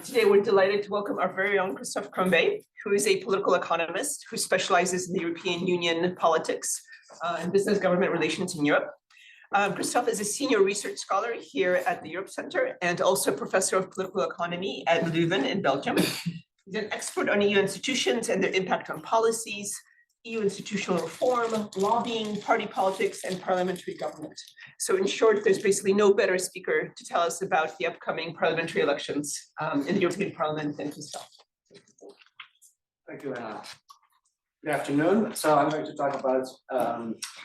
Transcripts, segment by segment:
Today, we're delighted to welcome our very own Christophe Crombez, who is a political economist who specializes in the European Union politics and business government relations in Europe. Christophe is a senior research scholar here at the Europe Center and also professor of political economy at Leuven in Belgium. He's an expert on EU institutions and their impact on policies, EU institutional reform, lobbying, party politics, and parliamentary government. So in short, there's basically no better speaker to tell us about the upcoming parliamentary elections in the European Parliament than Christophe. Thank you, Anna. Good afternoon. So I'm going to talk about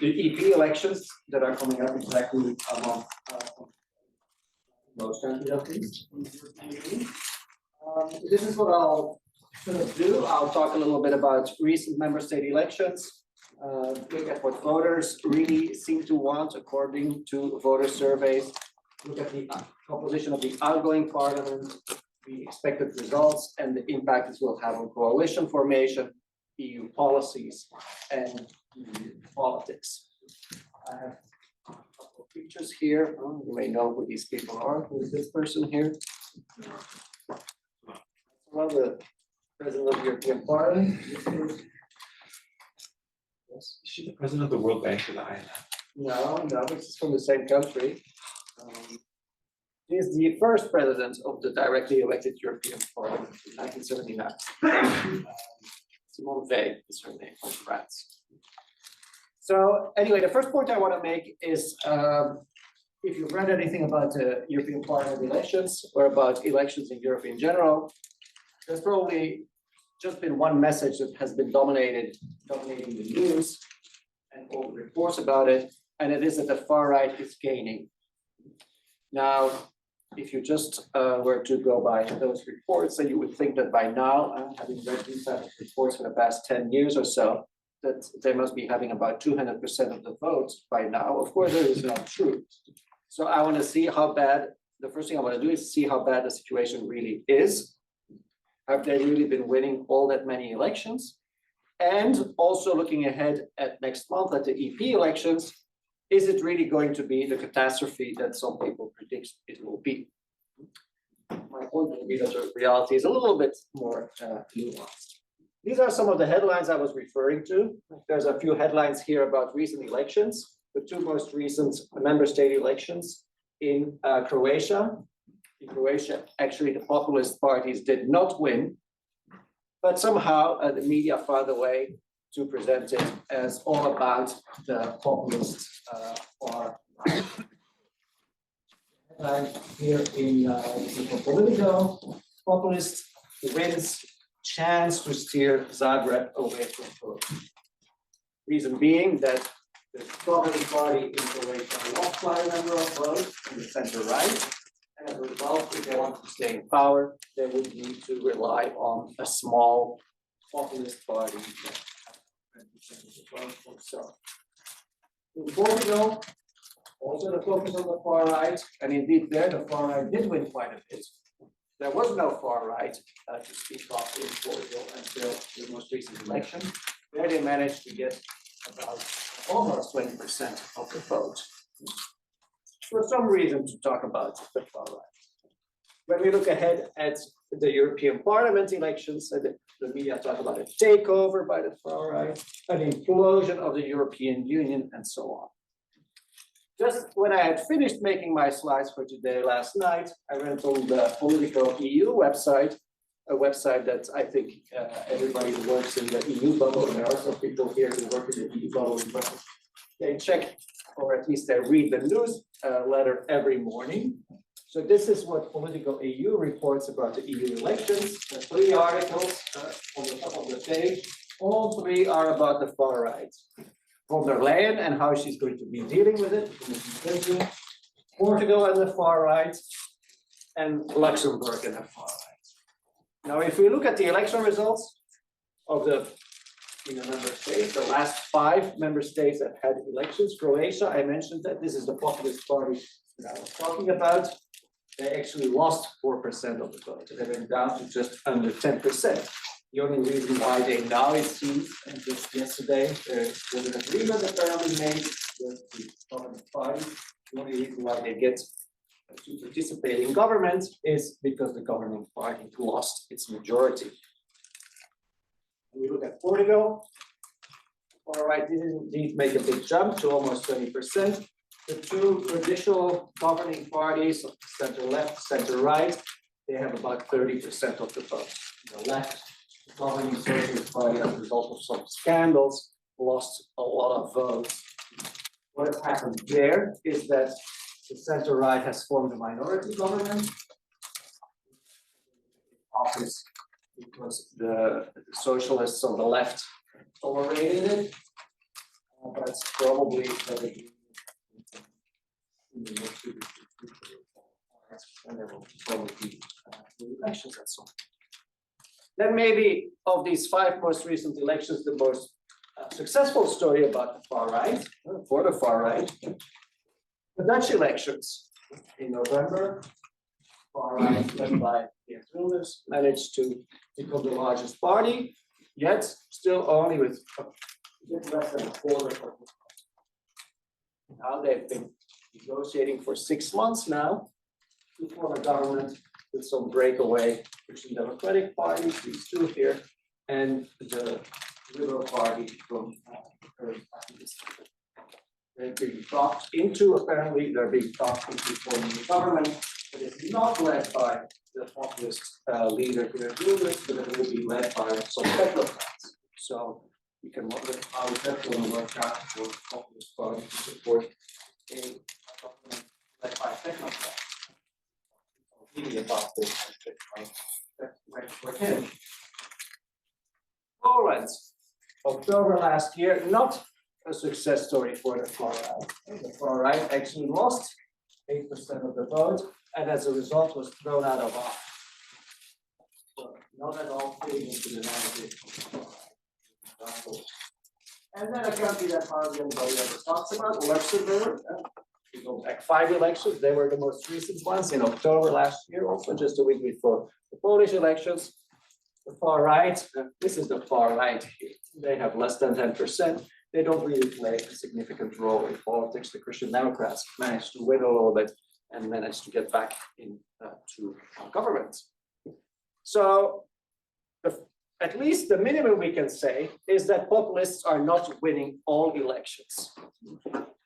the EP elections that are coming up exactly a month most countries of these. This is what I'll do. I'll talk a little bit about recent member state elections, look at what voters really seem to want according to voter surveys, look at the composition of the outgoing parliament, the expected results, and the impact this will have on coalition formation, EU policies, and EU politics. I have a couple of pictures here. You may know who these people are. Who is this person here? Well, the President of the European Parliament. Yes. Is she the president of the World Bank or the IMF? No, this is from the same country. She is the first president of the directly elected European Parliament in 1979. Simone Veil is her name, from France. So anyway, the first point I want to make is if you've read anything about the European Parliament elections or about elections in Europe in general, there's probably just been one message that has been dominating the news and all the reports about it, and it is that the far right is gaining. Now, if you just were to go by those reports, then you would think that by now, having read these type of reports for the past 10 years or so, that they must be having about 200% of the votes by now. Of course, that is not true. So I want to see how bad, the first thing I want to do is see how bad the situation really is. Have they really been winning all that many elections? And also looking ahead at next month at the EP elections, is it really going to be the catastrophe that some people predict it will be? My point will be that the reality is a little bit more nuanced. These are some of the headlines I was referring to. There's a few headlines here about recent elections. The two most recent member state elections in Croatia. In Croatia, actually, the populist parties did not win, but somehow the media found a way to present it as all about the populist far right. Here in Politico, populist wins chance to steer Zagreb away from vote. Reason being that the Communist Party in Croatia lost by a number of votes in the center right. And as a result, if they want to stay in power, they would need to rely on a small populist party that has 20% of the vote or so. In Portugal, also the focus on the far right, and indeed there the far right did win quite a bit. There was no far right to speak of in Portugal until the most recent election. There they managed to get about almost 20% of the vote. For some reason to talk about the far right. When we look ahead at the European Parliament elections, the media talk about a takeover by the far right, an implosion of the European Union, and so on. Just when I had finished making my slides for today last night, I went on the Politico EU website, a website that I think everybody who works in the EU bubble, and there are some people here who work in the EU bubble, but they check, or at least they read the newsletter every morning. So this is what Politico EU reports about the EU elections. The 3 articles on the top of the page. All 3 are about the far right. Von der Leyen and how she's going to be dealing with it, Portugal and the far right, and Luxembourg and the far right. Now, if we look at the election results of the member states, the last 5 member states that had elections, Croatia, I mentioned that this is the populist party that I was talking about. They actually lost 4% of the vote. They went down to just under 10%. The only reason why they now, it seems, and just yesterday, there was an agreement apparently made with the Communist Party. The only reason why they get to participate in government is because the governing party lost its majority. When we look at Portugal, all right, did indeed make a big jump to almost 20%. The two traditional governing parties, center left, center right, they have about 30% of the vote. The left, the governing Socialist Party, as a result of some scandals, lost a lot of votes. What has happened there is that the center right has formed a minority government office because the socialists on the left tolerated it. But it's probably and there will probably be elections and so on. Then maybe of these 5 most recent elections, the most successful story about the far right, for the far right, the Dutch elections in November, far right led by Geert Wilders managed to become the largest party, yet still only with a bit less than a quarter of the vote. Now they've been negotiating for 6 months now to form a government with some breakaway Christian Democratic Party, these two here, and the Liberal Party from the current party. They're being talked into, apparently, they're being talked into forming a government that is not led by the populist leader Geert Wilders, but it will be led by some technocrats. So you can wonder how that's going to work out for the populist party to support a government led by technocrats. Really about this, that went for him. Poland, October last year, not a success story for the far right. The far right actually lost 8% of the vote, and as a result was thrown out of office. So not at all fitting into the narrative of the far right. And then a country that hardly anybody ever talks about, Luxembourg. We go back 5 elections, they were the most recent ones in October last year, also just a week before the Polish elections. The far right, this is the far right here. They have less than 10%. They don't really play a significant role in politics. The Christian Democrats managed to win a little bit and managed to get back into government. So at least the minimum we can say is that populists are not winning all elections.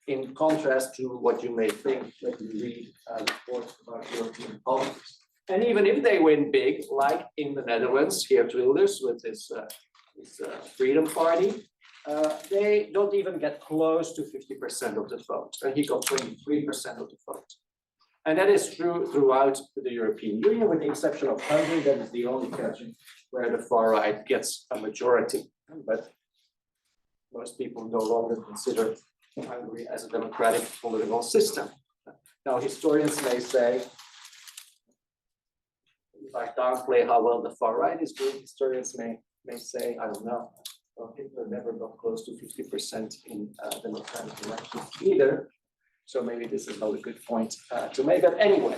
In contrast to what you may think when you read reports about European politics. And even if they win big, like in the Netherlands, Geert Wilders with his Freedom Party, they don't even get close to 50% of the vote. And he got 23% of the vote. And that is true throughout the European Union, with the exception of Hungary. That is the only country where the far right gets a majority. But most people no longer consider Hungary as a democratic political system. Now, historians may say, if I downplay how well the far right is doing, historians may say, I don't know, well, Hitler never got close to 50% in democratic elections either. So maybe this is not a good point to make. But anyway,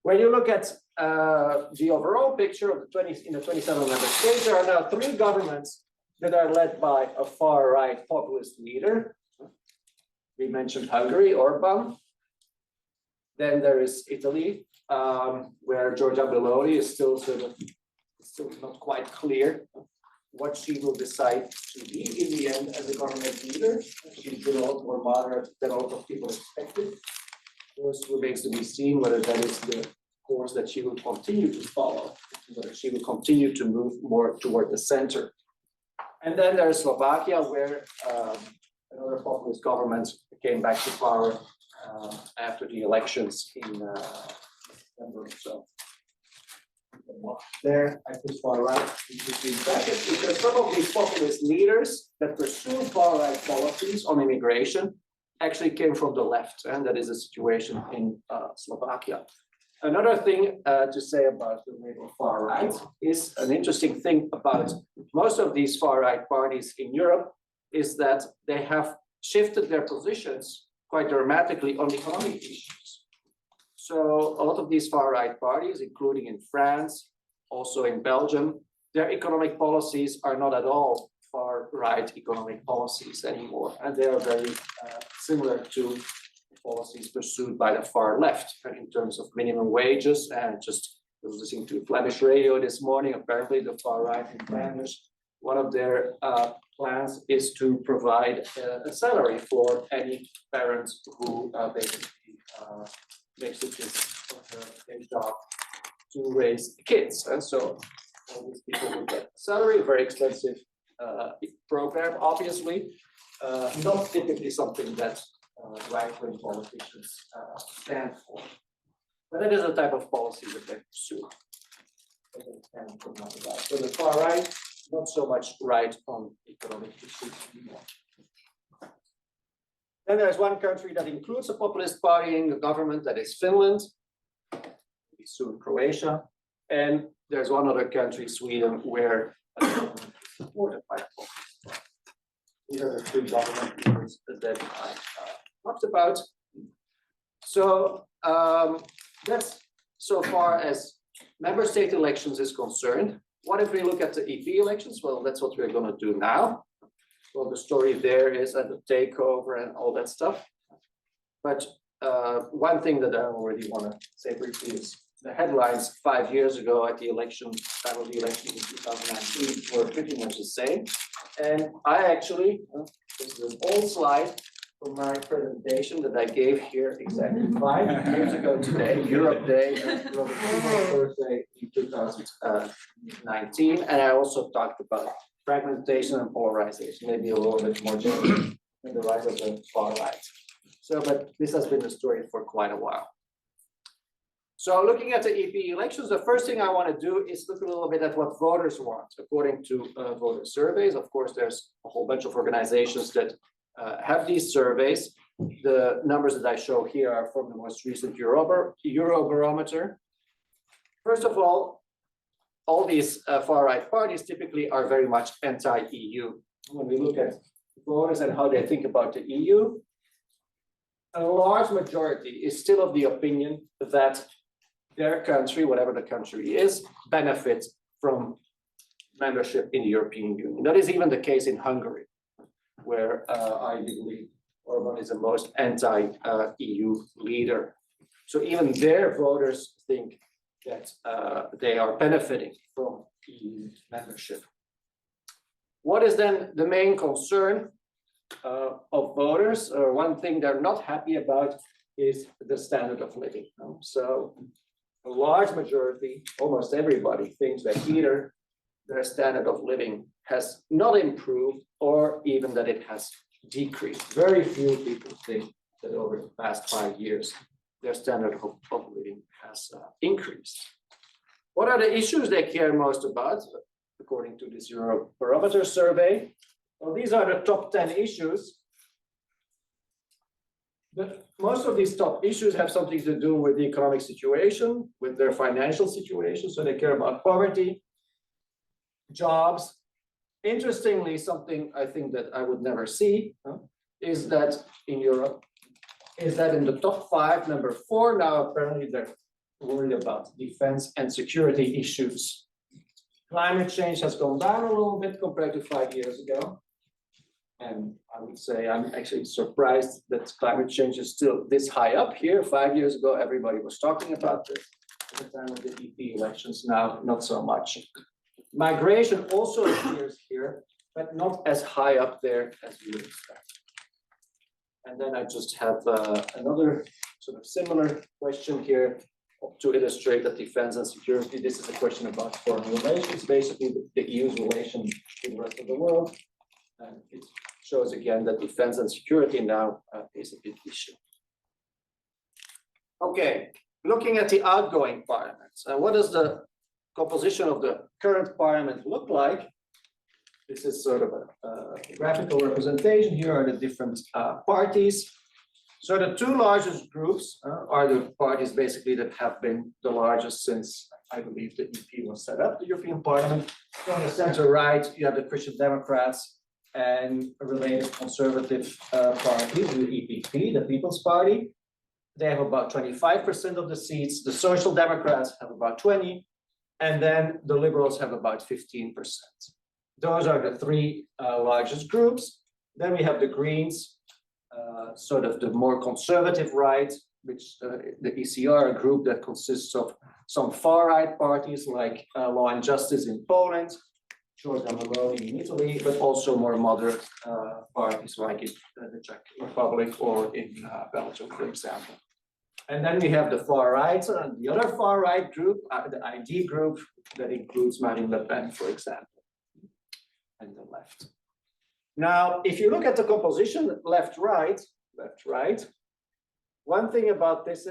when you look at the overall picture of the 27 member states, there are now 3 governments that are led by a far right populist leader. We mentioned Hungary, Orban. Then there is Italy, where Giorgia Meloni is still not quite clear what she will decide to be in the end as a government leader. She's been a lot more moderate than a lot of people expected. Of course, remains to be seen whether that is the course that she will continue to follow, whether she will continue to move more toward the center. And then there's Slovakia, where another populist government came back to power after the elections in December or so. There, I put far right between brackets because some of these populist leaders that pursue far right policies on immigration actually came from the left, and that is a situation in Slovakia. Another thing to say about the label far right is an interesting thing about most of these far right parties in Europe is that they have shifted their positions quite dramatically on economic issues. So a lot of these far right parties, including in France, also in Belgium, their economic policies are not at all far right economic policies anymore. And they are very similar to policies pursued by the far left in terms of minimum wages. And just I was listening to Flemish radio this morning, apparently the far right in Flanders, one of their plans is to provide a salary for any parent who basically makes it a job to raise kids. And so all these people will get a salary, a very expensive program, obviously, not typically something that right-wing politicians stand for. But it is a type of policy that they pursue. So the far right, not so much right on economic issues anymore. Then there's one country that includes a populist party in the government, that is Finland, soon Croatia, and there's one other country, Sweden, where a government is supported by a populist party. These are the three government leaders that I talked about. So that's so far as member state elections is concerned. What if we look at the EP elections? Well, that's what we're going to do now. Well, the story there is at the takeover and all that stuff. But one thing that I already want to say briefly is the headlines 5 years ago at the election, time of the election in 2019, were pretty much the same. And I actually, this is an old slide from my presentation that I gave here exactly 5 years ago today, Europe Day, Thursday in 2019. And I also talked about fragmentation and polarization, maybe a little bit more generally than the rise of the far right. So, but this has been the story for quite a while. So looking at the EP elections, the first thing I want to do is look a little bit at what voters want. According to voter surveys, of course, there's a whole bunch of organizations that have these surveys. The numbers that I show here are from the most recent Eurobarometer. First of all these far-right parties typically are very much anti-EU. When we look at voters and how they think about the EU, a large majority is still of the opinion that their country, whatever the country is, benefits from membership in the European Union. That is even the case in Hungary, where arguably Orban is the most anti-EU leader. So even their voters think that they are benefiting from EU membership. What is then the main concern of voters? One thing they're not happy about is the standard of living. So a large majority, almost everybody, thinks that either their standard of living has not improved or even that it has decreased. Very few people think that over the past 5 years, their standard of living has increased. What are the issues they care most about, according to this Eurobarometer survey? Well, these are the top 10 issues. But most of these top issues have something to do with the economic situation, with their financial situation. So they care about poverty, jobs. Interestingly, something I think that I would never see is that in Europe, is that in the top 5, number 4 now, apparently they're worried about defense and security issues. Climate change has gone down a little bit compared to 5 years ago. And I would say I'm actually surprised that climate change is still this high up here. 5 years ago, everybody was talking about this. At the time of the EP elections, now not so much. Migration also appears here, but not as high up there as you would expect. And then I just have another sort of similar question here to illustrate that defense and security. This is a question about foreign relations, basically the EU's relation to the rest of the world. And it shows again that defense and security now is a big issue. Okay, looking at the outgoing parliaments, what does the composition of the current parliament look like? This is sort of a graphical representation. Here are the different parties. So the 2 largest groups are the parties basically that have been the largest since, I believe, the EP was set up, the European Parliament. So on the center right, you have the Christian Democrats and a related conservative party, the EPP, the People's Party. They have about 25% of the seats. The Social Democrats have about 20%, and then the Liberals have about 15%. Those are the 3 largest groups. Then we have the Greens, sort of the more conservative right, which the ECR, a group that consists of some far-right parties like Law and Justice in Poland, Giorgia Meloni in Italy, but also more moderate parties like in the Czech Republic or in Belgium, for example. And then we have the far right, and the other far right group, the ID group, that includes Marine Le Pen, for example, and the left. Now, if you look at the composition left-right, one thing about this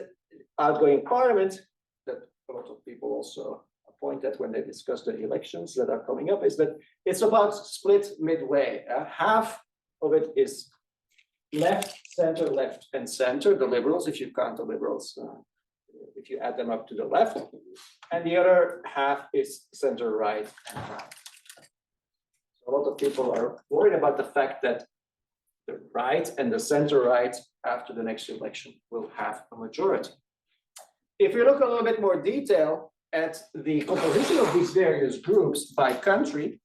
outgoing parliament that a lot of people also point at when they discuss the elections that are coming up is that it's about split midway. Half of it is left, and center, the liberals, if you count the liberals, if you add them up to the left, and the other half is center right. So a lot of people are worried about the fact that the right and the center right after the next election will have a majority. If you look a little bit more detail at the composition of these various groups by country,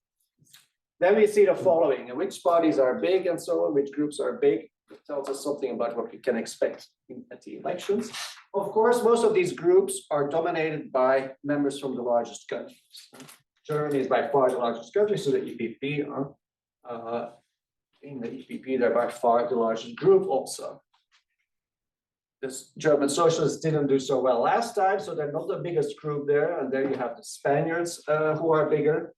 then we see the following, and which parties are big and so on, which groups are big. It tells us something about what we can expect at the elections. Of course, most of these groups are dominated by members from the largest countries. Germany is by far the largest country, so the EPP are, in the EPP, they're by far the largest group also. The German socialists didn't do so well last time, so they're not the biggest group there. And there you have the Spaniards who are bigger.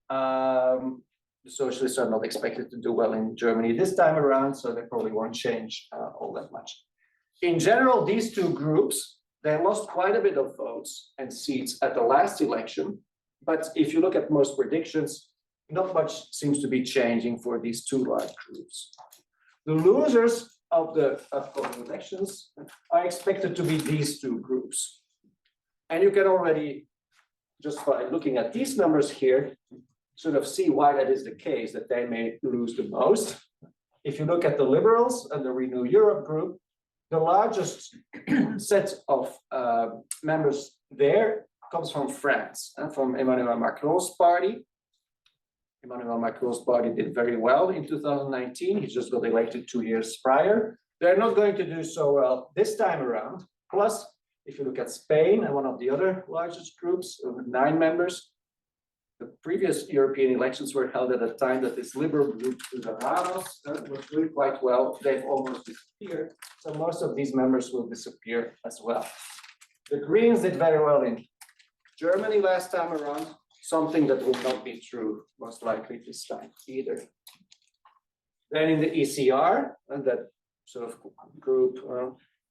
The socialists are not expected to do well in Germany this time around, so they probably won't change all that much. In general, these two groups, they lost quite a bit of votes and seats at the last election. But if you look at most predictions, not much seems to be changing for these two large groups. The losers of the upcoming elections are expected to be these two groups. And you can already, just by looking at these numbers here, sort of see why that is the case, that they may lose the most. If you look at the Liberals and the Renew Europe group, the largest set of members there comes from France, from Emmanuel Macron's party. Emmanuel Macron's party did very well in 2019. He just got elected 2 years prior. They're not going to do so well this time around. Plus, if you look at Spain and one of the other largest groups with 9 members, the previous European elections were held at a time that this liberal group, the Rados, was doing quite well. They've almost disappeared. So most of these members will disappear as well. The Greens did very well in Germany last time around, something that will not be true most likely this time either. Then in the ECR, and that sort of group,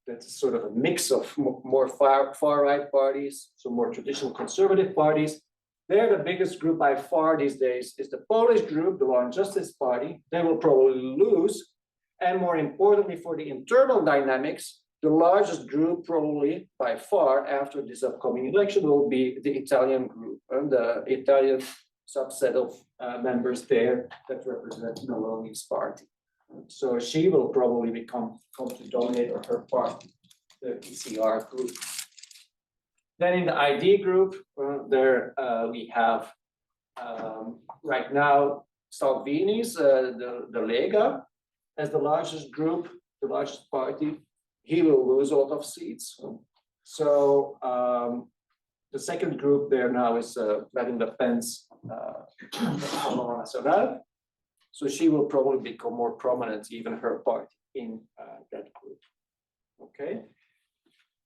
that's sort of a mix of more far-right parties, so more traditional conservative parties. They're the biggest group by far these days is the Polish group, the Law and Justice Party. They will probably lose. And more importantly, for the internal dynamics, the largest group probably by far after this upcoming election will be the Italian group, and the Italian subset of members there that represent Meloni's party. So she will probably come to dominate, or her party, the ECR group. Then in the ID group, there we have right now Salvini's, the Lega, as the largest group, the largest party. He will lose a lot of seats. So the second group there now is Marine Le Pen's National. So she will probably become more prominent, even her party, in that group. Okay.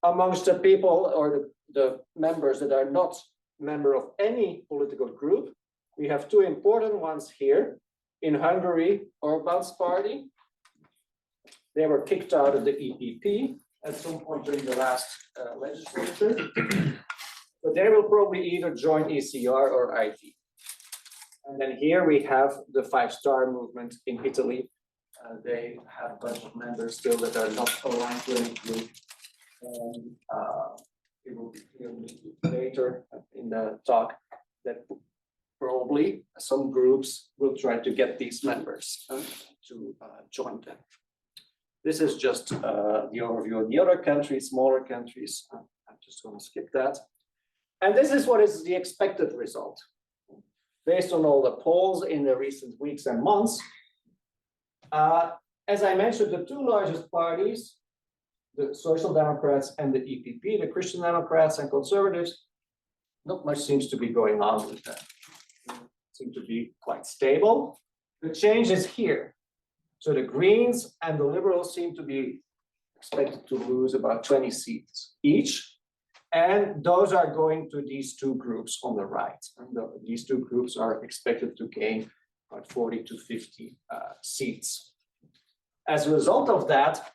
Amongst the people or the members that are not member of any political group, we have 2 important ones here. In Hungary, Orbán's party. They were kicked out of the EPP at some point during the last legislature. But they will probably either join ECR or ID. And then here we have the 5-star movement in Italy. They have a bunch of members still that are not aligned to any group. And it will be clear later in the talk that probably some groups will try to get these members to join them. This is just the overview of the other countries, smaller countries. I'm just going to skip that. And this is what is the expected result. Based on all the polls in the recent weeks and months, As I mentioned, the two largest parties, the Social Democrats and the EPP, the Christian Democrats and Conservatives, not much seems to be going on with them. Seem to be quite stable. The change is here. So the Greens and the Liberals seem to be expected to lose about 20 seats each. And those are going to these two groups on the right. And these two groups are expected to gain about 40 to 50 seats. As a result of that,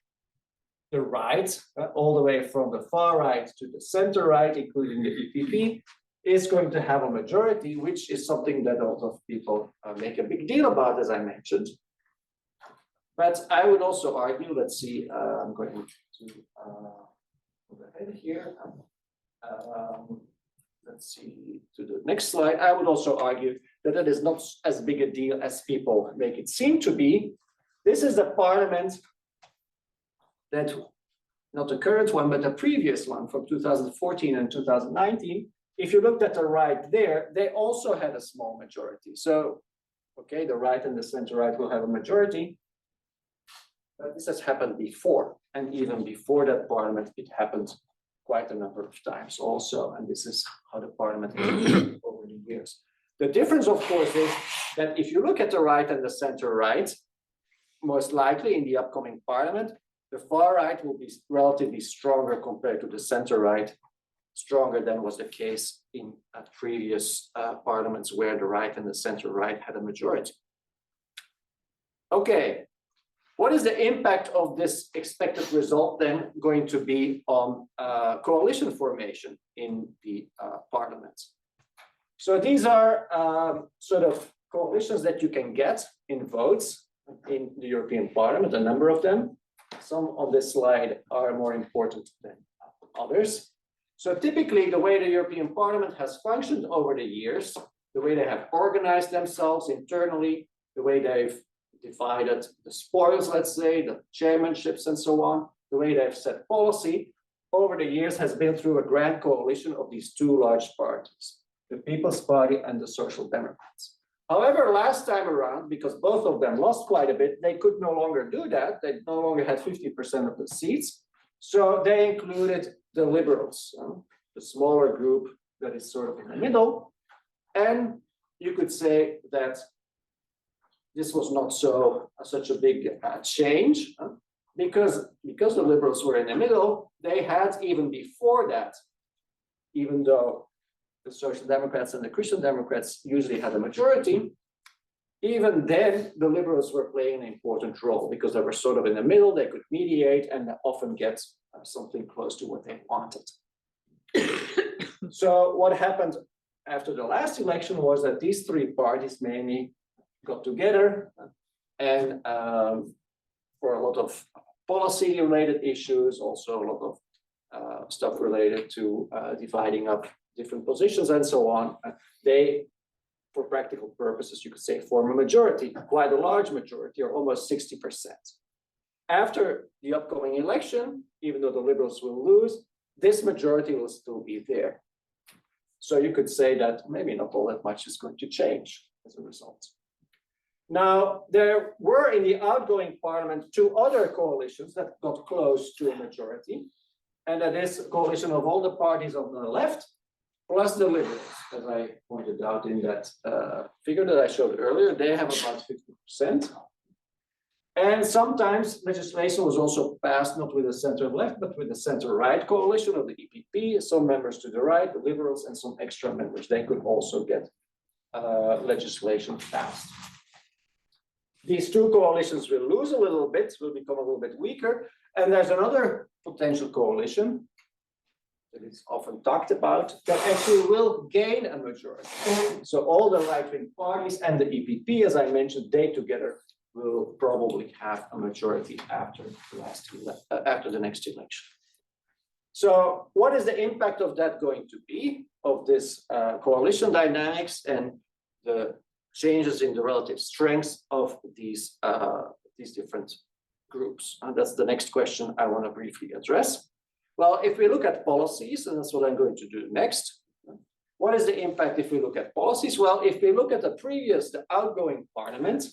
the right, all the way from the far right to the center right, including the EPP, is going to have a majority, which is something that a lot of people make a big deal about, as I mentioned. But I would also argue, let's see, I'm going to go ahead here. Let's see to the next slide. I would also argue that it is not as big a deal as people make it seem to be. This is the parliament that, not the current one, but the previous one from 2014 and 2019. If you looked at the right there, they also had a small majority. So, okay, the right and the center right will have a majority. But this has happened before. And even before that parliament, it happened quite a number of times also. And this is how the parliament has over the years. The difference, of course, is that if you look at the right and the center right, most likely in the upcoming parliament, the far right will be relatively stronger compared to the center right, stronger than was the case in previous parliaments where the right and the center right had a majority. Okay, what is the impact of this expected result then going to be on coalition formation in the parliament? So these are sort of coalitions that you can get in votes in the European Parliament, a number of them. Some on this slide are more important than others. So typically the way the European Parliament has functioned over the years, the way they have organized themselves internally, the way they've divided the spoils, let's say, the chairmanships and so on, the way they've set policy over the years has been through a grand coalition of these two large parties, the People's Party and the Social Democrats. However, last time around, because both of them lost quite a bit, they could no longer do that. They no longer had 50% of the seats. So they included the Liberals, the smaller group that is sort of in the middle. And you could say that this was not such a big change, because the Liberals were in the middle, they had even before that, even though the Social Democrats and the Christian Democrats usually had a majority, even then the Liberals were playing an important role because they were sort of in the middle, they could mediate and often get something close to what they wanted. So what happened after the last election was that these three parties mainly got together and for a lot of policy related issues, also a lot of stuff related to dividing up different positions and so on, they, for practical purposes, you could say, form a majority, quite a large majority, or almost 60%. After the upcoming election, even though the Liberals will lose, this majority will still be there. So you could say that maybe not all that much is going to change as a result. Now, there were in the outgoing parliament two other coalitions that got close to a majority, and that is a coalition of all the parties on the left, plus the Liberals, as I pointed out in that figure that I showed earlier. They have about 50%. And sometimes legislation was also passed not with the center left, but with the center right coalition of the EPP, some members to the right, the Liberals, and some extra members. They could also get legislation passed. These two coalitions will lose a little bit, will become a little bit weaker. And there's another potential coalition that is often talked about that actually will gain a majority. So all the right-wing parties and the EPP, as I mentioned, they together will probably have a majority after the next election. So what is the impact of that going to be, of this coalition dynamics and the changes in the relative strengths of these different groups? And that's the next question I want to briefly address. Well, if we look at policies, and that's what I'm going to do next, what is the impact if we look at policies? Well, if we look at the outgoing parliament,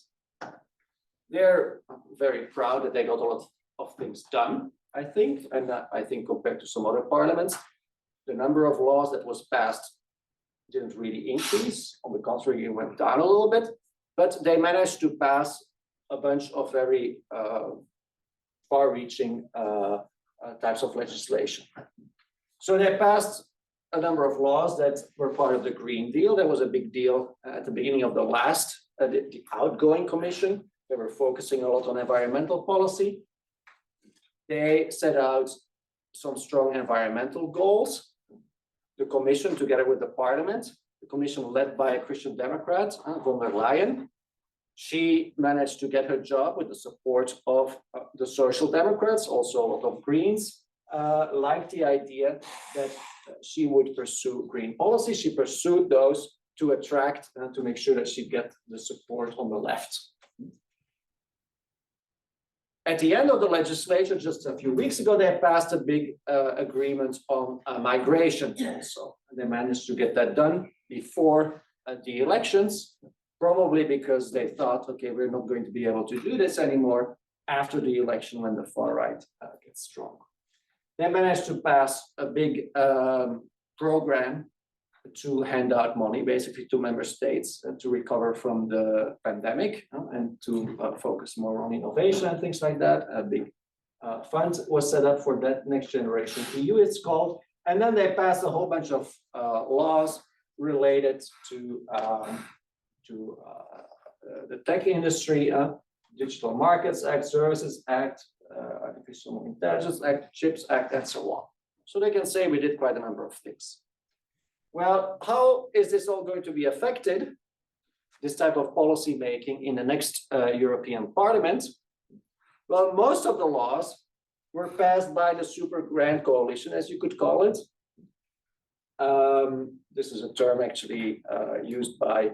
They're very proud that they got a lot of things done, I think, and I think compared to some other parliaments, the number of laws that was passed didn't really increase. On the contrary, it went down a little bit, but they managed to pass a bunch of very far-reaching types of legislation. So they passed a number of laws that were part of the Green Deal. There was a big deal at the beginning of the outgoing commission. They were focusing a lot on environmental policy. They set out some strong environmental goals. The commission, together with the parliament, the commission led by a Christian Democrat, von der Leyen, she managed to get her job with the support of the Social Democrats, also a lot of Greens, liked the idea that she would pursue green policy. She pursued those to attract and to make sure that she'd get the support on the left. At the end of the legislature, just a few weeks ago, they passed a big agreement on migration also. And they managed to get that done before the elections, probably because they thought, okay, we're not going to be able to do this anymore after the election when the far right gets strong. They managed to pass a big program to hand out money, basically to member states to recover from the pandemic and to focus more on innovation and things like that. A big fund was set up for that, Next Generation EU it's called. And then they passed a whole bunch of laws related to the tech industry, Digital Markets Act, Services Act, Artificial Intelligence Act, Chips Act, and so on. So they can say we did quite a number of things. Well, how is this all going to be affected, this type of policy making in the next European Parliament? Well, most of the laws were passed by the super grand coalition, as you could call it. This is a term actually used by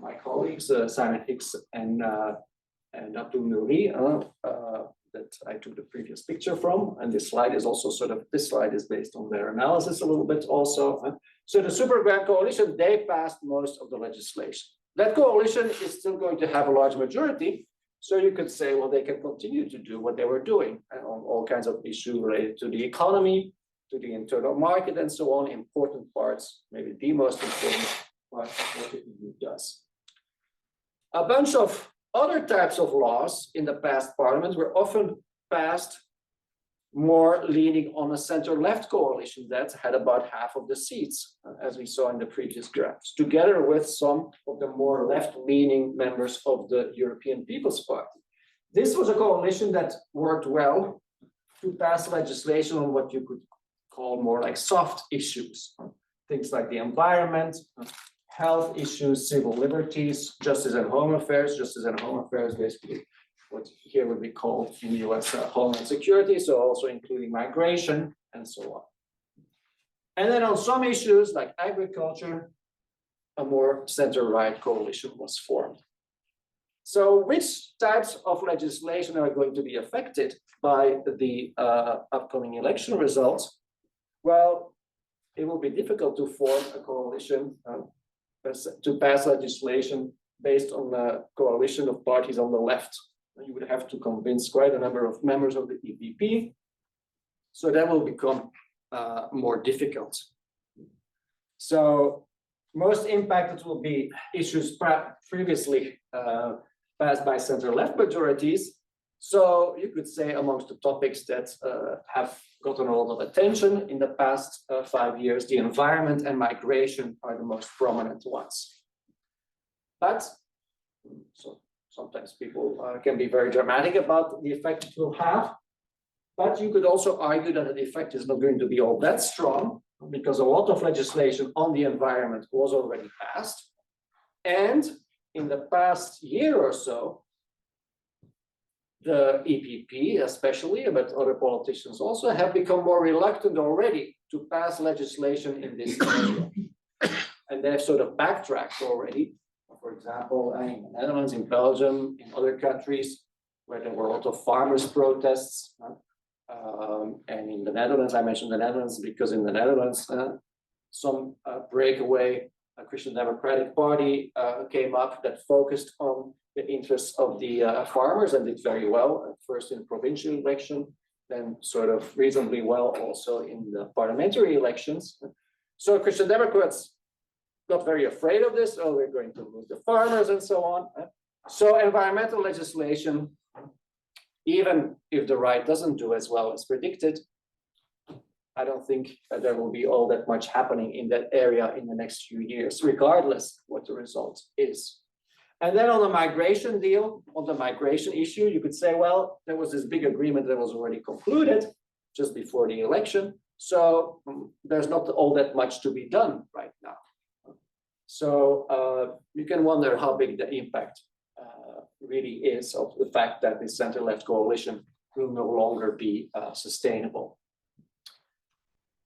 my colleagues, Simon Hicks and Abdul Nouri, that I took the previous picture from. And this slide is also this slide is based on their analysis a little bit also. So the super grand coalition, they passed most of the legislation. That coalition is still going to have a large majority. So you could say, well, they can continue to do what they were doing on all kinds of issues related to the economy, to the internal market, and so on, important parts, maybe the most important part of what the EU does. A bunch of other types of laws in the past parliaments were often passed more leaning on a center-left coalition that had about half of the seats, as we saw in the previous graphs, together with some of the more left-leaning members of the European People's Party. This was a coalition that worked well to pass legislation on what you could call more like soft issues, things like the environment, health issues, civil liberties, justice and home affairs. Justice and home affairs, basically what here would be called in the US homeland security, so also including migration and so on. And then on some issues like agriculture, a more center-right coalition was formed. So which types of legislation are going to be affected by the upcoming election results? Well, it will be difficult to form a coalition to pass legislation based on a coalition of parties on the left. You would have to convince quite a number of members of the EPP. So that will become more difficult. So most impacted will be issues previously passed by center-left majorities. So you could say amongst the topics that have gotten a lot of attention in the past 5 years, the environment and migration are the most prominent ones. But so sometimes people can be very dramatic about the effect it will have. But you could also argue that the effect is not going to be all that strong because a lot of legislation on the environment was already passed. And in the past year or so, the EPP especially, but other politicians also, have become more reluctant already to pass legislation in this area. And they've sort of backtracked already. For example, in the Netherlands, in Belgium, in other countries where there were a lot of farmers' protests. And in the Netherlands, I mentioned the Netherlands because in the Netherlands, some breakaway Christian Democratic Party came up that focused on the interests of the farmers and did very well, first in provincial election, then sort of reasonably well also in the parliamentary elections. So Christian Democrats got very afraid of this. Oh, we're going to lose the farmers and so on. So environmental legislation, even if the right doesn't do as well as predicted, I don't think that there will be all that much happening in that area in the next few years, regardless what the result is. And then on the migration deal, on the migration issue, you could say, well, there was this big agreement that was already concluded just before the election. So there's not all that much to be done right now. So you can wonder how big the impact really is of the fact that the center-left coalition will no longer be sustainable.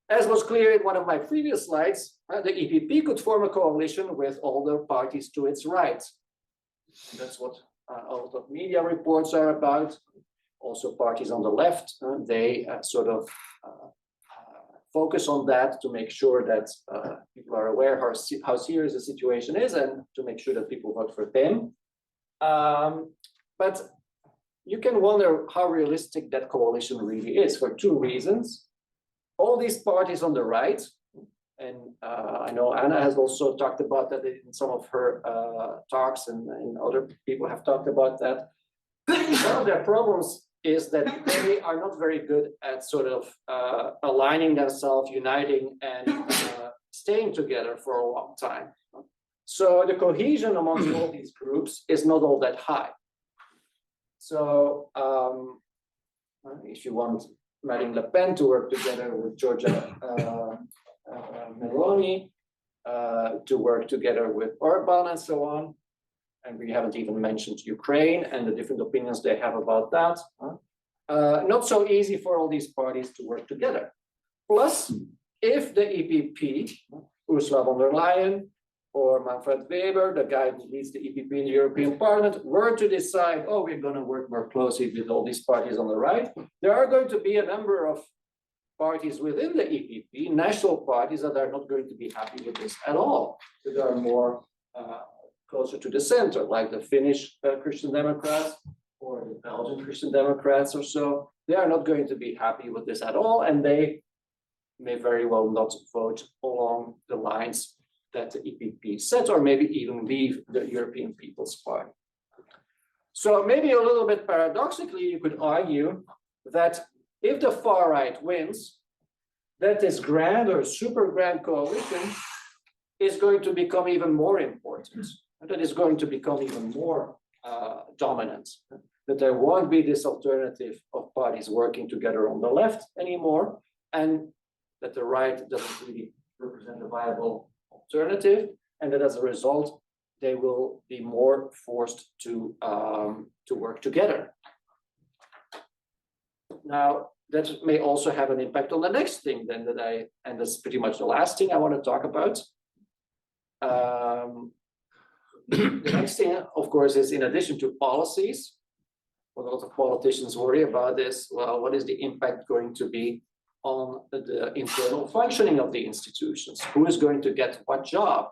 As was clear in one of my previous slides, the EPP could form a coalition with all the parties to its right. That's what a lot of media reports are about. Also parties on the left, they sort of focus on that to make sure that people are aware how serious the situation is and to make sure that people vote for them. But you can wonder how realistic that coalition really is for two reasons. All these parties on the right, and I know Anna has also talked about that in some of her talks, and other people have talked about that. One of their problems is that they are not very good at sort of aligning themselves, uniting, and staying together for a long time. So the cohesion amongst all these groups is not all that high. So if you want Marine Le Pen to work together with Giorgia Meloni, to work together with Orban and so on, and we haven't even mentioned Ukraine and the different opinions they have about that. Not so easy for all these parties to work together. Plus, if the EPP, Ursula von der Leyen, or Manfred Weber, the guy who leads the EPP in the European Parliament, were to decide, oh, we're going to work more closely with all these parties on the right, there are going to be a number of parties within the EPP, national parties, that are not going to be happy with this at all, that are more closer to the center, like the Finnish Christian Democrats or the Belgian Christian Democrats or so. They are not going to be happy with this at all, and they may very well not vote along the lines that the EPP set, or maybe even leave the European People's Party. So maybe a little bit paradoxically, you could argue that if the far right wins, that this grand or super grand coalition is going to become even more important, that is going to become even more dominant, that there won't be this alternative of parties working together on the left anymore, and that the right doesn't really represent a viable alternative, and that as a result, they will be more forced to work together. Now, that may also have an impact on the next thing then and that's pretty much the last thing I want to talk about. The next thing, of course, is in addition to policies, what a lot of politicians worry about is, well, what is the impact going to be on the internal functioning of the institutions? Who is going to get what job?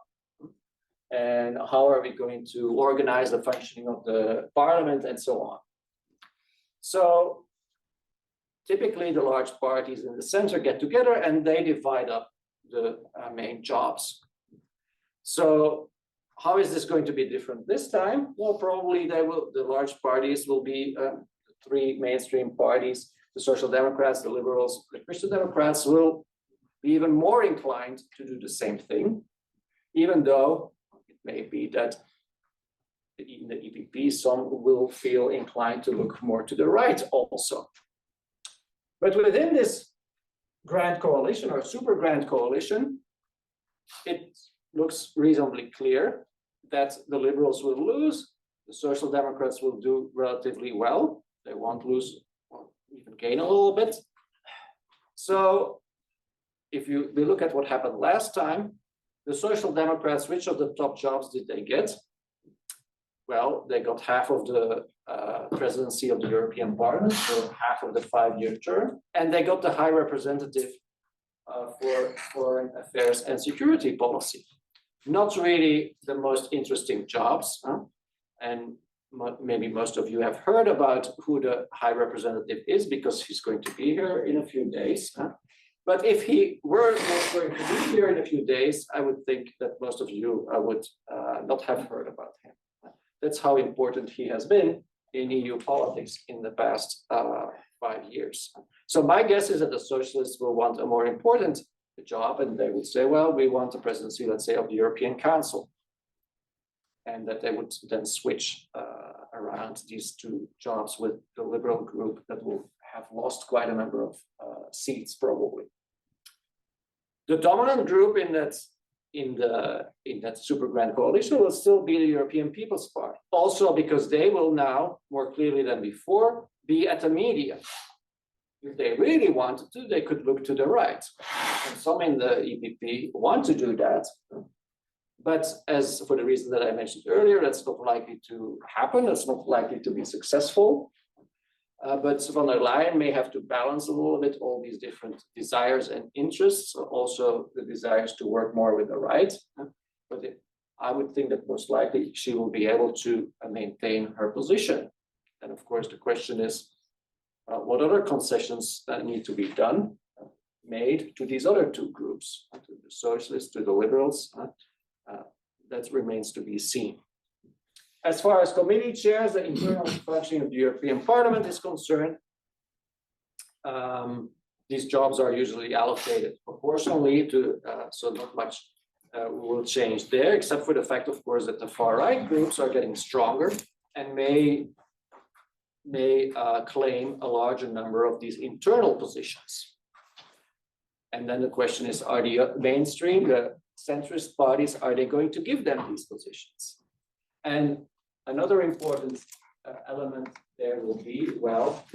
And how are we going to organize the functioning of the parliament and so on? So typically the large parties in the center get together and they divide up the main jobs. So how is this going to be different this time? Well, probably the large parties will be three mainstream parties. The Social Democrats, the Liberals, the Christian Democrats will be even more inclined to do the same thing, even though it may be that in the EPP, some will feel inclined to look more to the right also. But within this grand coalition or super grand coalition, it looks reasonably clear that the Liberals will lose, the Social Democrats will do relatively well, they won't lose or even gain a little bit. So if we look at what happened last time, the Social Democrats, which of the top jobs did they get? Well, they got half of the presidency of the European Parliament, so half of the 5-year term, and they got the High Representative for Foreign Affairs and Security Policy. Not really the most interesting jobs, and maybe most of you have heard about who the High Representative is because he's going to be here in a few days. But if he were not going to be here in a few days, I would think that most of you would not have heard about him. That's how important he has been in EU politics in the past 5 years. So my guess is that the socialists will want a more important job, and they would say, well, we want the presidency, let's say, of the European Council. And that they would then switch around these two jobs with the Liberal group that will have lost quite a number of seats, probably. The dominant group in that super grand coalition will still be the European People's Party, also because they will now, more clearly than before, be at the median. If they really wanted to, they could look to the right. And some in the EPP want to do that. But as for the reason that I mentioned earlier, that's not likely to happen. That's not likely to be successful. But von der Leyen may have to balance a little bit all these different desires and interests, also the desires to work more with the right. But I would think that most likely she will be able to maintain her position. And of course, the question is, what other concessions need to be made to these other two groups, to the socialists, to the liberals? That remains to be seen. As far as committee chairs, the internal functioning of the European Parliament is concerned, these jobs are usually allocated proportionally to, so not much will change there, except for the fact, of course, that the far right groups are getting stronger and may claim a larger number of these internal positions. And then the question is, are the mainstream, the centrist parties, are they going to give them these positions? And another important element there will be, well,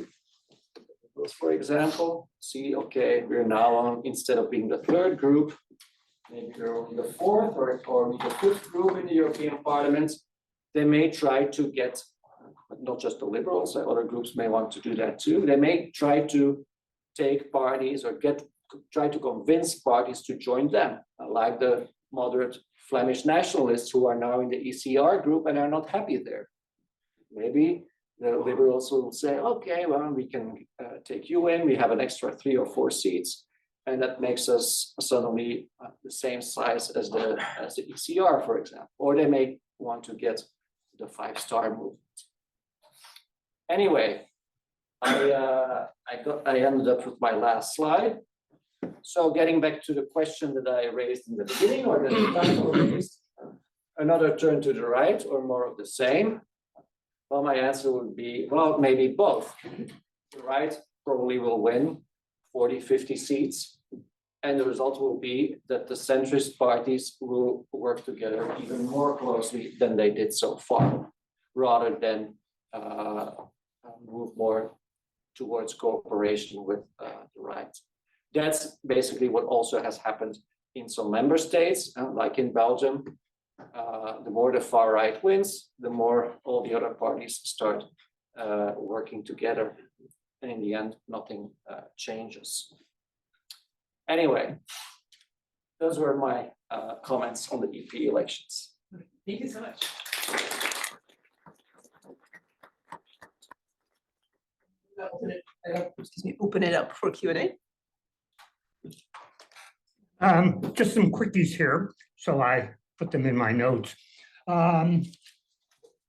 for example, see, okay, we're now on, instead of being the third group, maybe we're only the fourth or the fifth group in the European Parliament. They may try to get, not just the liberals, other groups may want to do that too. They may try to take parties or try to convince parties to join them, like the moderate Flemish nationalists who are now in the ECR group and are not happy there. Maybe the liberals will say, okay, well, we can take you in, we have an extra 3 or 4 seats, and that makes us suddenly the same size as the ECR, for example. Or they may want to get the 5-star movement. Anyway, I ended up with my last slide. So getting back to the question that I raised in the beginning, or that the title raised, another turn to the right or more of the same. Well, my answer would be, well, maybe both. The right probably will win 40, 50 seats. And the result will be that the centrist parties will work together even more closely than they did so far, rather than move more towards cooperation with the right. That's basically what also has happened in some member states, like in Belgium. The more the far right wins, the more all the other parties start working together. And in the end, nothing changes. Anyway, those were my comments on the EP elections. Thank you so much. Open it up for Q&A. Just some quickies here, so I put them in my notes. You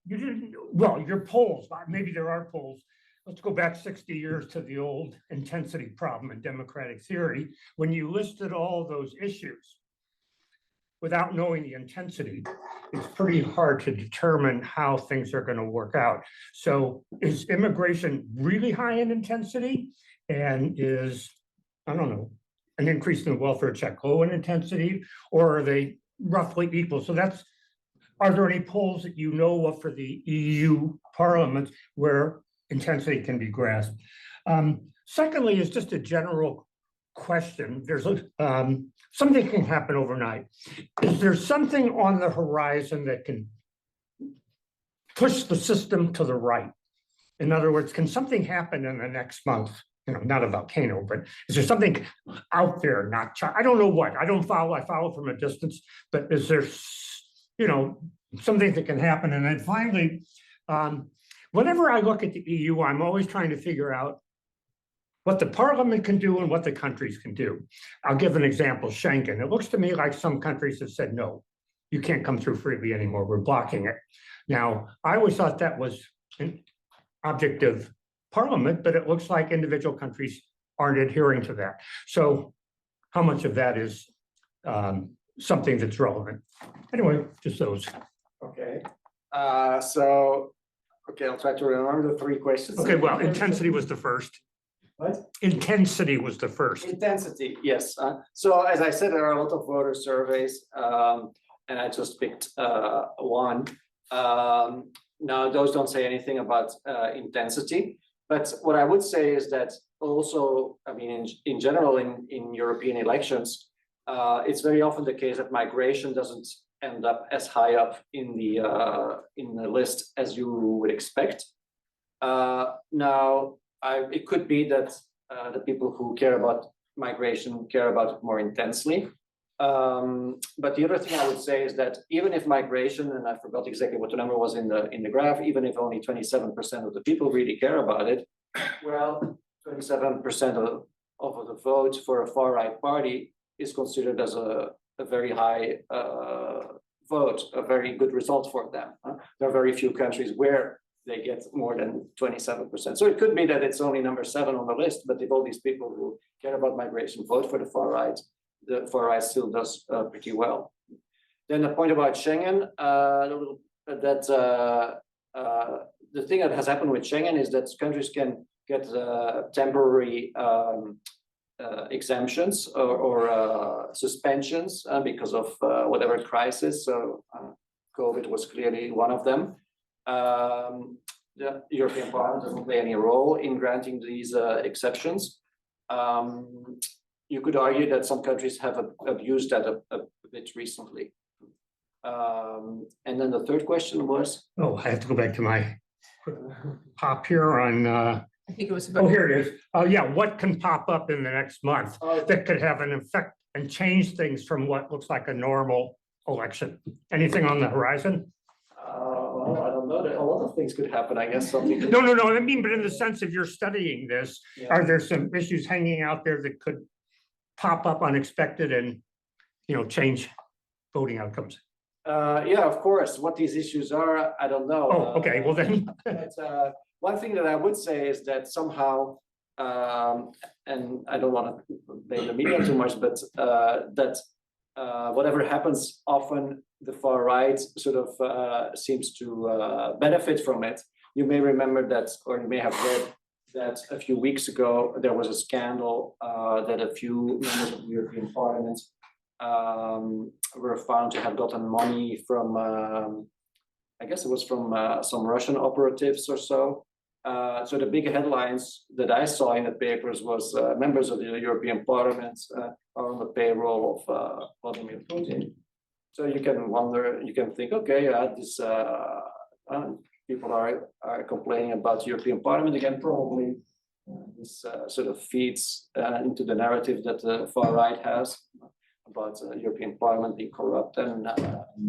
didn't, well, your polls, maybe there are polls. Let's go back 60 years to the old intensity problem in democratic theory. When you listed all those issues, without knowing the intensity, it's pretty hard to determine how things are going to work out. So is immigration really high in intensity? And is, I don't know, an increase in the welfare check low in intensity, or are they roughly equal? So that's, are there any polls that you know of for the EU Parliament where intensity can be grasped? Secondly, is just a general question. There's something can happen overnight. Is there something on the horizon that can push the system to the right? In other words, can something happen in the next month? You know, not a volcano, but is there something out there? I don't know what. I follow from a distance, but is there, you know, something that can happen? And then finally, Whenever I look at the EU, I'm always trying to figure out what the parliament can do and what the countries can do. I'll give an example, Schengen. It looks to me like some countries have said, no, you can't come through freely anymore. We're blocking it. Now, I always thought that was an object of parliament, but it looks like individual countries aren't adhering to that. So how much of that is something that's relevant? Anyway, just those. Okay, okay, I'll try to remember the three questions. Okay, well, intensity was the first. What? Intensity was the first. Intensity, yes. So as I said, there are a lot of voter surveys, and I just picked one. Now, those don't say anything about intensity, but what I would say is that also, I mean, in general, in European elections, it's very often the case that migration doesn't end up as high up in the list as you would expect. Now, it could be that the people who care about migration care about it more intensely. But the other thing I would say is that even if migration, and I forgot exactly what the number was in the graph, even if only 27% of the people really care about it, well, 27% of the vote for a far-right party is considered as a very high vote, a very good result for them. There are very few countries where they get more than 27%. So it could be that it's only number 7 on the list, but if all these people who care about migration vote for the far right still does pretty well. Then the point about Schengen, the thing that has happened with Schengen is that countries can get temporary exemptions or suspensions because of whatever crisis. So COVID was clearly one of them. The European Parliament doesn't play any role in granting these exceptions. You could argue that some countries have abused that a bit recently. And then the third question was? Oh, I have to go back to my pop here on. I think it was about. Oh, here it is. Oh, yeah. What can pop up in the next month that could have an effect and change things from what looks like a normal election? Anything on the horizon? Well, I don't know. A lot of things could happen. I guess something. No. I mean, but in the sense of you're studying this, are there some issues hanging out there that could pop up unexpected and, change voting outcomes? Yeah, of course. What these issues are, I don't know. Oh, okay. Well, then. But, one thing that I would say is that somehow, and I don't want to blame the media too much, but that whatever happens, often the far right sort of seems to benefit from it. You may remember that, or you may have read that a few weeks ago, there was a scandal that a few members of the European Parliament were found to have gotten money from, I guess it was from some Russian operatives or so. So the big headlines that I saw in the papers was members of the European Parliament are on the payroll of Vladimir Putin. So you can wonder, you can think, okay, this people are complaining about the European Parliament again. Probably this sort of feeds into the narrative that the far right has about the European Parliament being corrupt and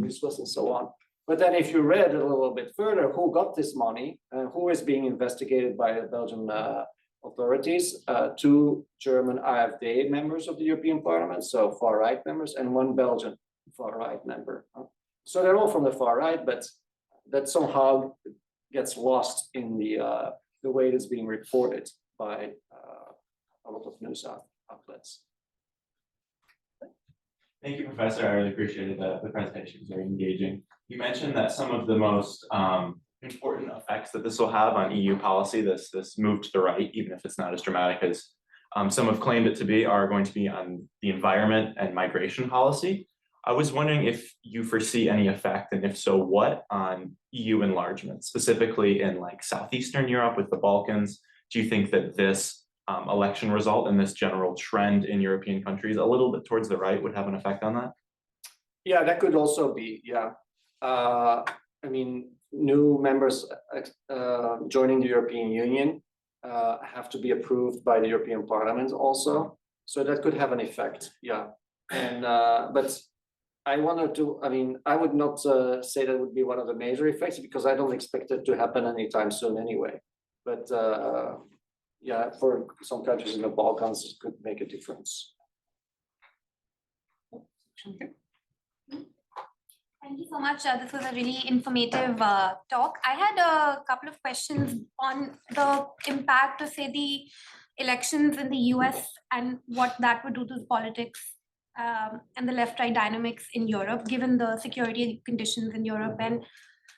useless and so on. But then if you read a little bit further, who got this money and who is being investigated by the Belgian authorities, 2 German AfD members of the European Parliament, so far right members, and 1 Belgian far right member. So they're all from the far right, but that somehow gets lost in the way it's being reported by a lot of news outlets. Thank you, Professor. I really appreciated the presentation. It was very engaging. You mentioned that some of the most important effects that this will have on EU policy, this move to the right, even if it's not as dramatic as some have claimed it to be, are going to be on the environment and migration policy. I was wondering if you foresee any effect, and if so, what, on EU enlargement, specifically in like Southeastern Europe with the Balkans. Do you think that this election result and this general trend in European countries a little bit towards the right would have an effect on that? Yeah, that could also be, yeah. I mean, new members joining the European Union have to be approved by the European Parliament also. So that could have an effect, yeah. And but I wanted to, I mean, I would not say that would be one of the major effects because I don't expect it to happen anytime soon anyway. But yeah, for some countries in the Balkans, it could make a difference. Thank you so much. This was a really informative talk. I had a couple of questions on the impact of, say, the elections in the US and what that would do to the politics and the left-right dynamics in Europe, given the security conditions in Europe and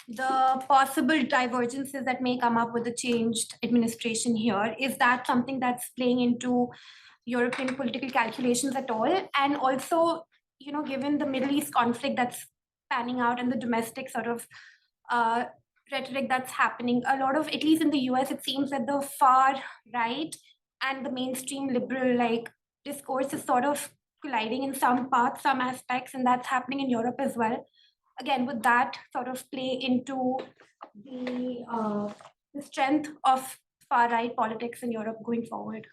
the possible divergences that may come up with the changed administration here. Is that something that's playing into European political calculations at all? And also, you know, given the Middle East conflict that's panning out and the domestic sort of rhetoric that's happening, a lot of, at least in the US, it seems that the far right and the mainstream liberal like discourse is sort of colliding in some parts, some aspects, and that's happening in Europe as well. Again, would that sort of play into the strength of far right politics in Europe going forward?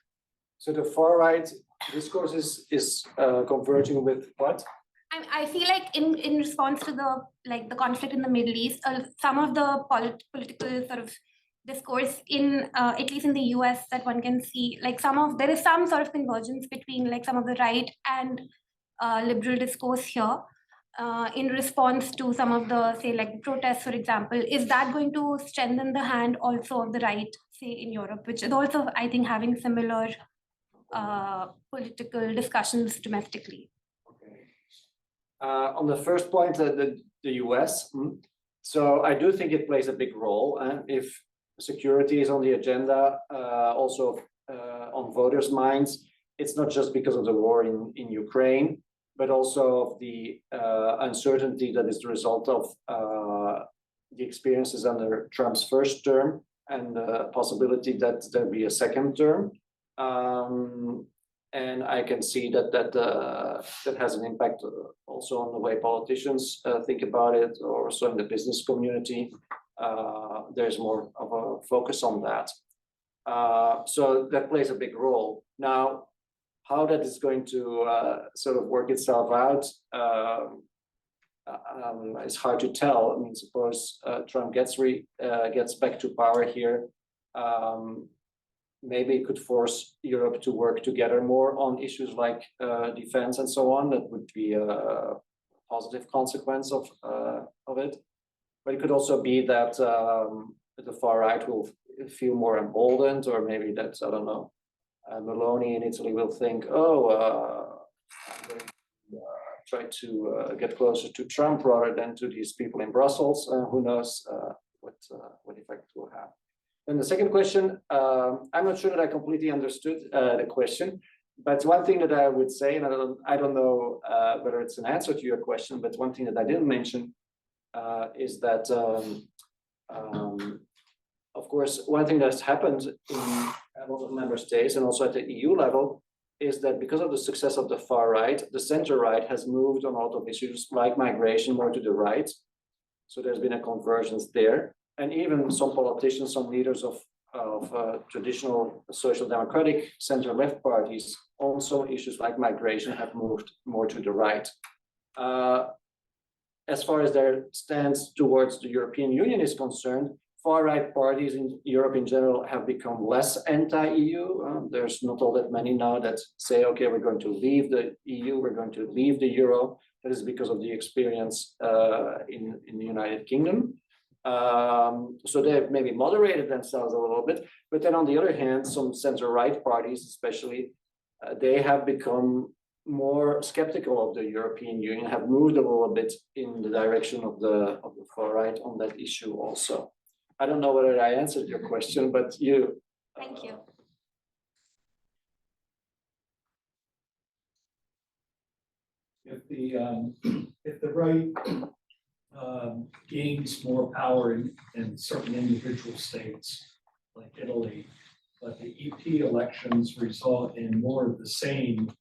So the far right discourse is converging with what? I feel like in response to the conflict in the Middle East, some of the political sort of discourse in at least in the US that one can see, like there is some sort of convergence between like some of the right and liberal discourse here in response to some of the, say, like protests, for example. Is that going to strengthen the hand also of the right, say, in Europe, which is also, I think, having similar political discussions domestically? On the first point, the US, so I do think it plays a big role. And if security is on the agenda, also on voters' minds, it's not just because of the war in Ukraine, but also of the uncertainty that is the result of the experiences under Trump's first term and the possibility that there'll be a second term. And I can see that has an impact also on the way politicians think about it, or so in the business community. There's more of a focus on that. So that plays a big role. Now, how that is going to sort of work itself out is hard to tell. I mean, suppose Trump gets back to power here. Maybe it could force Europe to work together more on issues like defense and so on. That would be a positive consequence of it. But it could also be that the far right will feel more emboldened, or maybe that, I don't know, Meloni in Italy will think, oh, I'm going to try to get closer to Trump rather than to these people in Brussels. Who knows what effect it will have. And the second question, I'm not sure that I completely understood the question, but one thing that I would say, and I don't know whether it's an answer to your question, but one thing that I didn't mention is that, of course, one thing that's happened in a lot of member states and also at the EU level is that because of the success of the far right, the center right has moved on a lot of issues like migration more to the right. So there's been a convergence there. And even some politicians, some leaders of traditional social democratic center-left parties on some issues like migration have moved more to the right. As far as their stance towards the European Union is concerned, far-right parties in Europe in general have become less anti-EU. There's not all that many now that say, okay, we're going to leave the EU, we're going to leave the euro. That is because of the experience in the United Kingdom. So they've maybe moderated themselves a little bit, but then on the other hand, some center-right parties, especially, they have become more skeptical of the European Union, have moved a little bit in the direction of the far right on that issue also. I don't know whether I answered your question, but you. Thank you. If the right gains more power in certain individual states like Italy, but the EP elections result in more of the same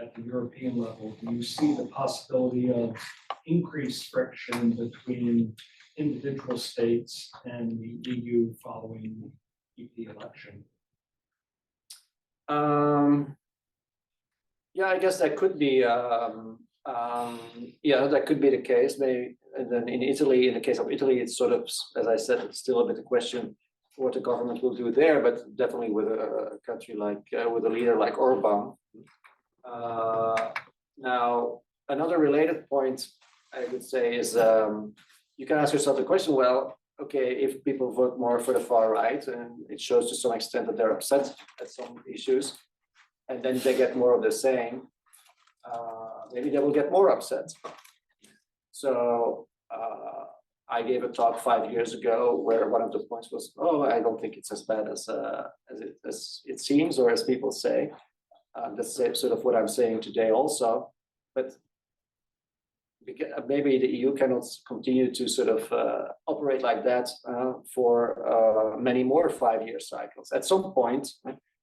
at the European level, do you see the possibility of increased friction between individual states and the EU following the EP election? Yeah, I guess that could be Yeah, that could be the case. Maybe, and then in Italy, in the case of Italy, it's sort of, as I said, it's still a bit a question what the government will do there, but definitely with a country like, with a leader like Orban. Now, another related point I would say is, you can ask yourself the question, well, okay, if people vote more for the far right, and it shows to some extent that they're upset at some issues, and then they get more of the same, maybe they will get more upset. So I gave a talk 5 years ago where one of the points was, oh, I don't think it's as bad as it seems, or as people say. That's sort of what I'm saying today also. But maybe the EU cannot continue to sort of operate like that for many more 5-year cycles. At some point,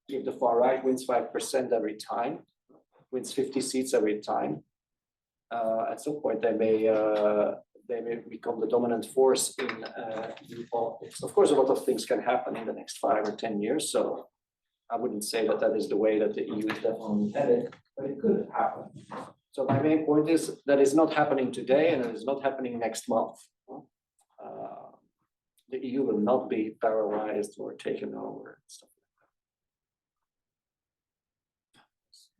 if the far right wins 5% every time, wins 50 seats every time, at some point they may become the dominant force in EU politics. Of course, a lot of things can happen in the next 5 or 10 years. So I wouldn't say that that is the way that the EU is definitely headed, but it could happen. So my main point is that it's not happening today, and it is not happening next month. The EU will not be paralyzed or taken over and stuff.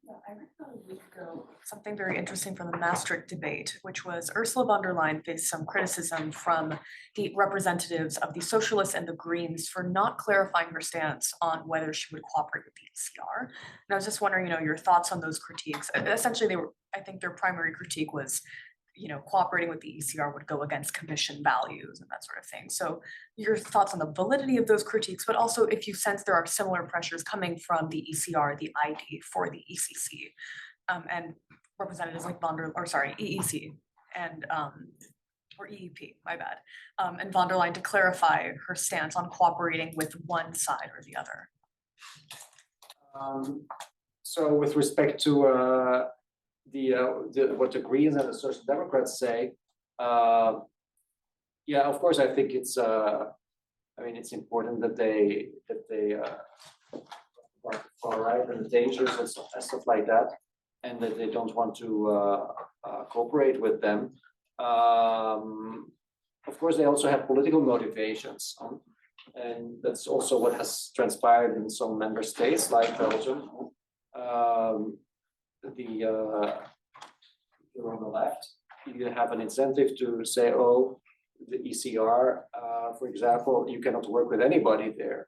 Yeah, I read about a week ago something very interesting from the Maastricht debate, which was Ursula von der Leyen faced some criticism from the representatives of the Socialists and the Greens for not clarifying her stance on whether she would cooperate with the ECR. And I was just wondering, your thoughts on those critiques. Essentially, I think their primary critique was, cooperating with the ECR would go against commission values and that sort of thing. So your thoughts on the validity of those critiques, but also if you sense there are similar pressures coming from the ECR, the ID for the ECC, and representatives like EEC and or EEP, my bad, and von der Leyen to clarify her stance on cooperating with one side or the other. So with respect to what the Greens and the Social Democrats say, yeah, of course, I think it's it's important that they far right and the dangers and stuff like that, and that they don't want to cooperate with them. Of course, they also have political motivations, and that's also what has transpired in some member states like Belgium. You're on the left, you have an incentive to say, oh, the ECR, for example, you cannot work with anybody there.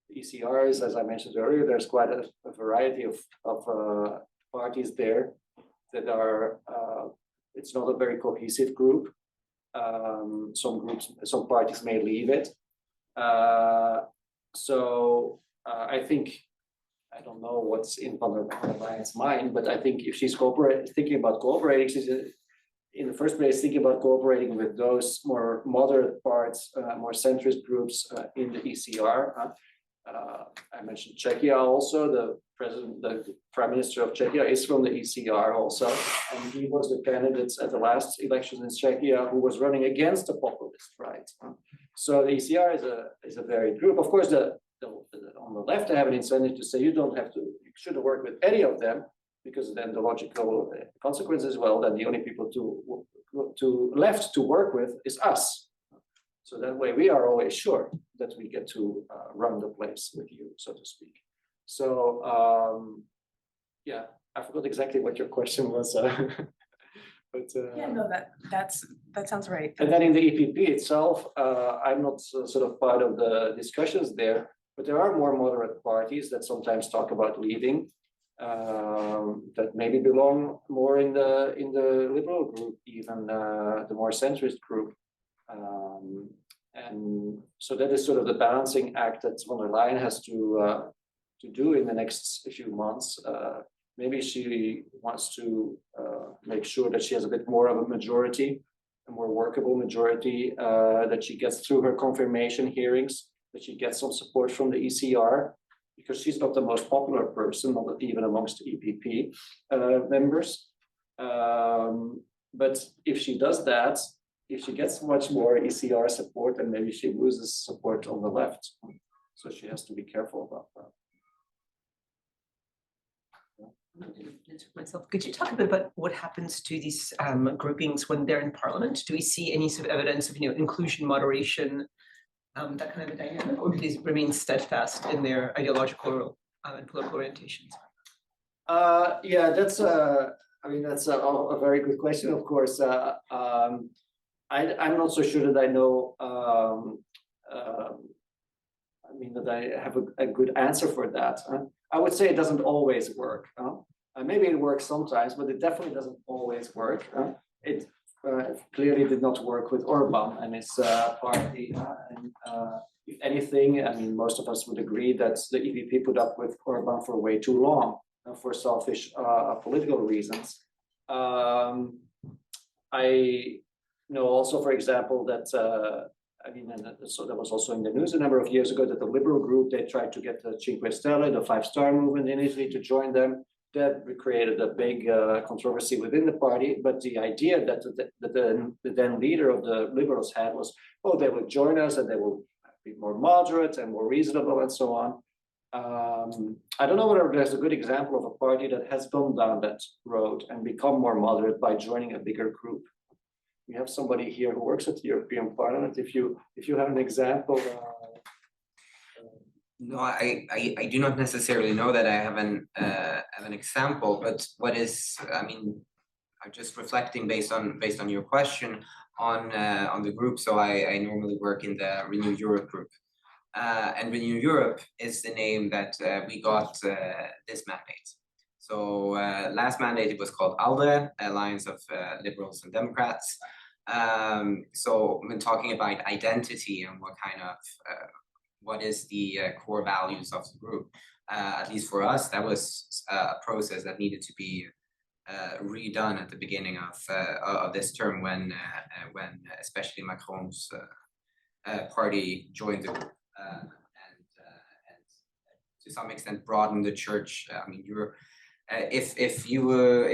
The ECR is, as I mentioned earlier, there's quite a variety of parties there that are, it's not a very cohesive group. Some parties may leave it. So I think, I don't know what's in von der Leyen's mind, but I think if she's thinking about cooperating, she's in the first place thinking about cooperating with those more moderate parts, more centrist groups in the ECR. I mentioned Czechia also. The prime minister of Czechia is from the ECR also, and he was the candidate at the last elections in Czechia who was running against the populist right. So the ECR is a varied group. Of course, on the left, they have an incentive to say you shouldn't work with any of them, because then the logical consequence is, well, then the only people left to work with is us. So that way we are always sure that we get to run the place with you, so to speak. So yeah, I forgot exactly what your question was. But yeah, no, that sounds right. And then in the EPP itself, I'm not sort of part of the discussions there, but there are more moderate parties that sometimes talk about leaving, that maybe belong more in the liberal group, even the more centrist group. And so that is sort of the balancing act that von der Leyen has to do in the next few months. Maybe she wants to make sure that she has a bit more of a majority, a more workable majority, that she gets through her confirmation hearings, that she gets some support from the ECR, because she's not the most popular person, not even amongst the EPP members. But if she does that, if she gets much more ECR support, then maybe she loses support on the left. So she has to be careful about that. Myself, could you talk a bit about what happens to these groupings when they're in parliament? Do we see any sort of evidence of, inclusion, moderation, that kind of a dynamic, or do they remain steadfast in their ideological and political orientations? Yeah, that's that's a very good question, of course. I'm not so sure that I know, that I have a good answer for that. I would say it doesn't always work. Maybe it works sometimes, but it definitely doesn't always work. It clearly did not work with Orban and his party. If anything, most of us would agree that the EPP put up with Orban for way too long for selfish political reasons. I know also, for example, that so that was also in the news a number of years ago, that the liberal group, they tried to get the Cinque Stelle, the Five-Star Movement in Italy, to join them. That created a big controversy within the party. But the idea that the then leader of the liberals had was, oh, they will join us and they will be more moderate and more reasonable and so on. I don't know whether there's a good example of a party that has gone down that road and become more moderate by joining a bigger group. We have somebody here who works at the European Parliament. If you have an example. No, I do not necessarily know that I have an example, but what is, I'm just reflecting based on your question on the group. So I normally work in the Renew Europe group, and Renew Europe is the name that we got this mandate. So last mandate it was called ALDE, Alliance of Liberals and Democrats. So when talking about identity and what is the core values of the group, at least for us, that was a process that needed to be redone at the beginning of this term when especially Macron's party joined the group and to some extent broadened the church. If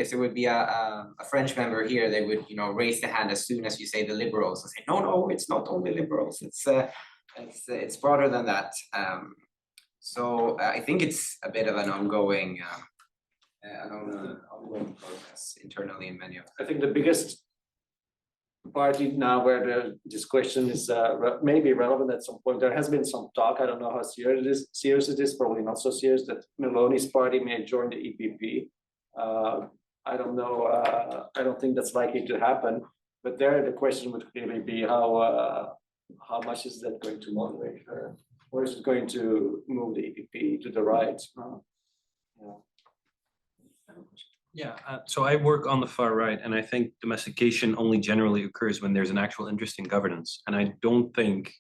there would be a French member here, they would raise the hand as soon as you say the liberals and say no, it's not only liberals, it's broader than that. So I think it's a bit of an ongoing process internally in many of them. I think the biggest party now where this question is maybe relevant at some point. There has been some talk. I don't know how serious it is. Probably not so serious that Meloni's party may join the EPP. I don't know. I don't think that's likely to happen. But there, the question would clearly be how much is that going to moderate her, or is it going to move the EPP to the right? So I work on the far right, and I think domestication only generally occurs when there's an actual interest in governance. And I don't think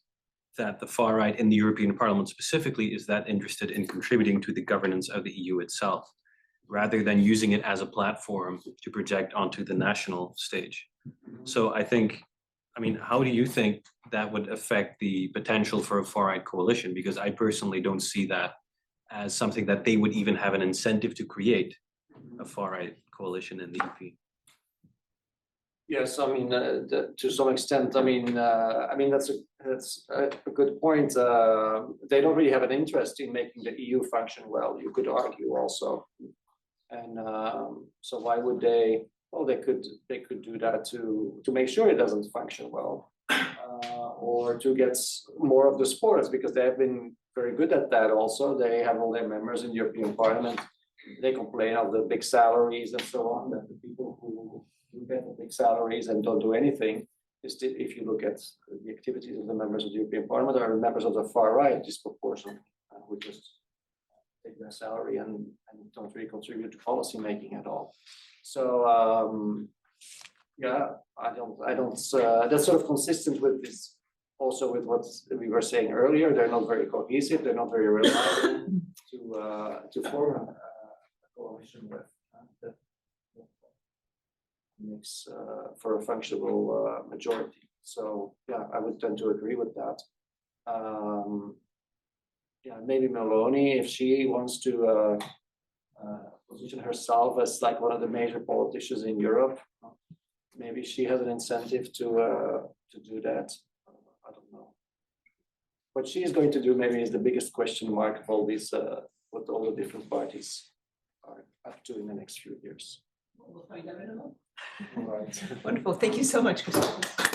that the far right in the European Parliament specifically is that interested in contributing to the governance of the EU itself, rather than using it as a platform to project onto the national stage. So I think, how do you think that would affect the potential for a far right coalition? Because I personally don't see that as something that they would even have an incentive to create a far right coalition in the EP. Yes, to some extent. That's a good point. They don't really have an interest in making the EU function well, you could argue also. And so why would they? Well, they could do that to make sure it doesn't function well, or to get more of the sports, because they have been very good at that. Also, they have all their members in the European Parliament. They complain of the big salaries and so on, that the people who get the big salaries and don't do anything, if you look at the activities of the members of the European Parliament or members of the far right, disproportionately, who just take their salary and don't really contribute to policy making at all. So I don't. That's sort of consistent with this, also with what we were saying earlier. They're not very cohesive. They're not very reliable to form a coalition with that makes for a functional majority. So I would tend to agree with that. Maybe Meloni, if she wants to position herself as like one of the major politicians in Europe, maybe she has an incentive to do that. I don't know. What she is going to do maybe is the biggest question mark of all these, what all the different parties are. up to in the next few years. We'll find out in a moment. All right. Wonderful. Thank you so much, Christophe.